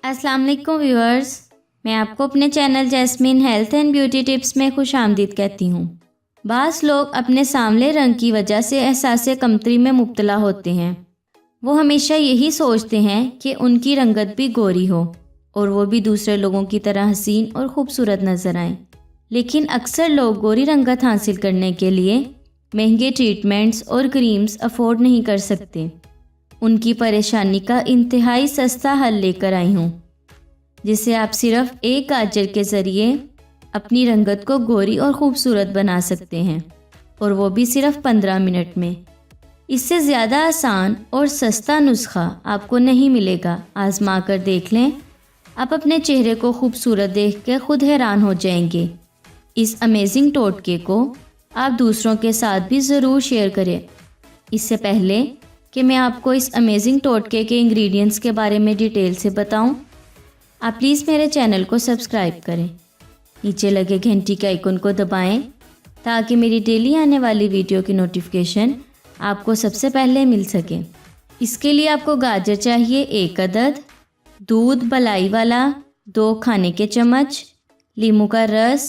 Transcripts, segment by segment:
अस्सलाम वालेकुम व्यूअर्स, मैं आपको अपने channel jasmine health and beauty tips में खुश आमदीद कहती हूँ। बाज़ लोग अपने सांवले रंग की वजह से एहसास कमतरी में मुब्तला होते हैं। वो हमेशा यही सोचते हैं कि उनकी रंगत भी गोरी हो और वो भी दूसरे लोगों की तरह हसीन और ख़ूबसूरत नज़र आएं। लेकिन अक्सर लोग गोरी रंगत हासिल करने के लिए महंगे ट्रीटमेंट्स और क्रीम्स अफोर्ड नहीं कर सकते। उनकी परेशानी का इंतहाई सस्ता हल लेकर आई हूँ, जिसे आप सिर्फ एक गाजर के ज़रिए अपनी रंगत को गोरी और ख़ूबसूरत बना सकते हैं, और वो भी सिर्फ 15 मिनट में। इससे ज़्यादा आसान और सस्ता नुस्खा आपको नहीं मिलेगा। आजमा कर देख लें, आप अपने चेहरे को खूबसूरत देख कर खुद हैरान हो जाएंगे। इस अमेजिंग टोटके को आप दूसरों के साथ भी ज़रूर शेयर करें। इससे पहले कि मैं आपको इस अमेजिंग टोटके के इंग्रेडिएंट्स के बारे में डिटेल से बताऊं, आप प्लीज़ मेरे चैनल को सब्सक्राइब करें। नीचे लगे घंटी के आइकन को दबाएं ताकि मेरी डेली आने वाली वीडियो की नोटिफिकेशन आपको सबसे पहले मिल सके। इसके लिए आपको गाजर चाहिए 1 अदद, दूध बलाई वाला 2 खाने के चम्मच, नींबू का रस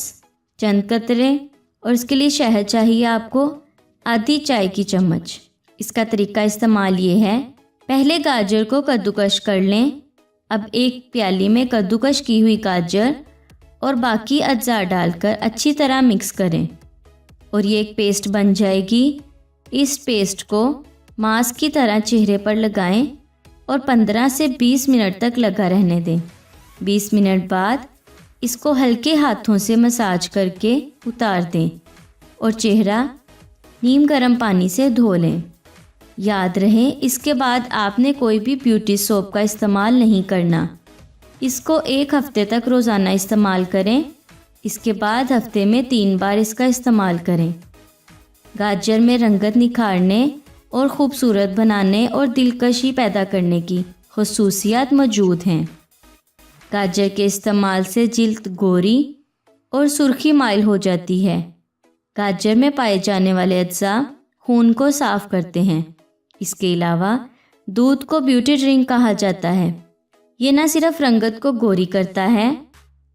चंद कतरे, और इसके लिए शहद चाहिए आपको आधी चाय की चम्मच। इसका तरीका इस्तेमाल ये है, पहले गाजर को कद्दूकश कर लें। अब एक प्याली में कद्दूकश की हुई गाजर और बाकी अज्जा डालकर अच्छी तरह मिक्स करें और ये एक पेस्ट बन जाएगी। इस पेस्ट को मास्क की तरह चेहरे पर लगाएं और 15 से 20 मिनट तक लगा रहने दें। 20 मिनट बाद इसको हल्के हाथों से मसाज करके उतार दें और चेहरा नीम गर्म पानी से धो लें। याद रहे, इसके बाद आपने कोई भी ब्यूटी सोप का इस्तेमाल नहीं करना। इसको 1 हफ्ते तक रोज़ाना इस्तेमाल करें। इसके बाद हफ्ते में 3 बार इसका इस्तेमाल करें। गाजर में रंगत निखारने और ख़ूबसूरत बनाने और दिलकशी पैदा करने की खुसूसियात मौजूद हैं। गाजर के इस्तेमाल से जिल्द गोरी और सुर्खी माइल हो जाती है। गाजर में पाए जाने वाले अज्जा खून को साफ़ करते हैं। इसके अलावा दूध को ब्यूटी ड्रिंक कहा जाता है। ये न सिर्फ रंगत को गोरी करता है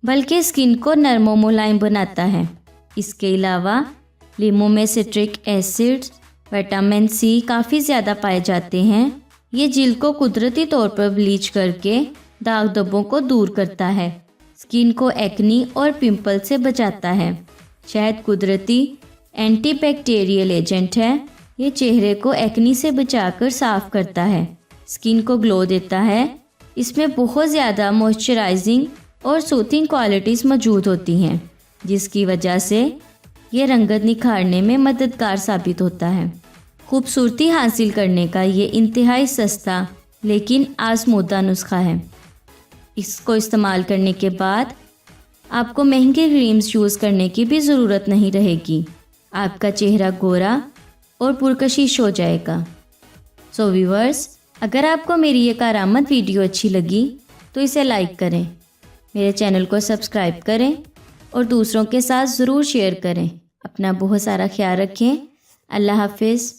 बल्कि स्किन को नरम और मुलायम बनाता है। इसके अलावा नींबू में सिट्रिक एसिड, विटामिन सी काफ़ी ज़्यादा पाए जाते हैं। ये जिल्द को कुदरती तौर पर ब्लीच करके दाग धब्बों को दूर करता है। स्किन को एक्नी और पिंपल से बचाता है। शहद कुदरती एंटीबैक्टीरियल एजेंट है। ये चेहरे को एक्नी से बचाकर साफ़ करता है, स्किन को ग्लो देता है। इसमें बहुत ज़्यादा मॉइस्चराइजिंग और सूथिंग क्वालिटीज़ मौजूद होती हैं, जिसकी वजह से ये रंगत निखारने में मददगार साबित होता है। खूबसूरती हासिल करने का ये इंतहाई सस्ता लेकिन आज़मूदा नुस्खा है। इसको इस्तेमाल करने के बाद आपको महंगे क्रीम्स यूज़ करने की भी ज़रूरत नहीं रहेगी। आपका चेहरा गोरा और पुरकशिश हो जाएगा। सो व्यूअर्स, अगर आपको मेरी ये कारामद वीडियो अच्छी लगी तो इसे लाइक करें, मेरे चैनल को सब्सक्राइब करें और दूसरों के साथ ज़रूर शेयर करें। अपना बहुत सारा ख्याल रखें। अल्लाह हाफिज़।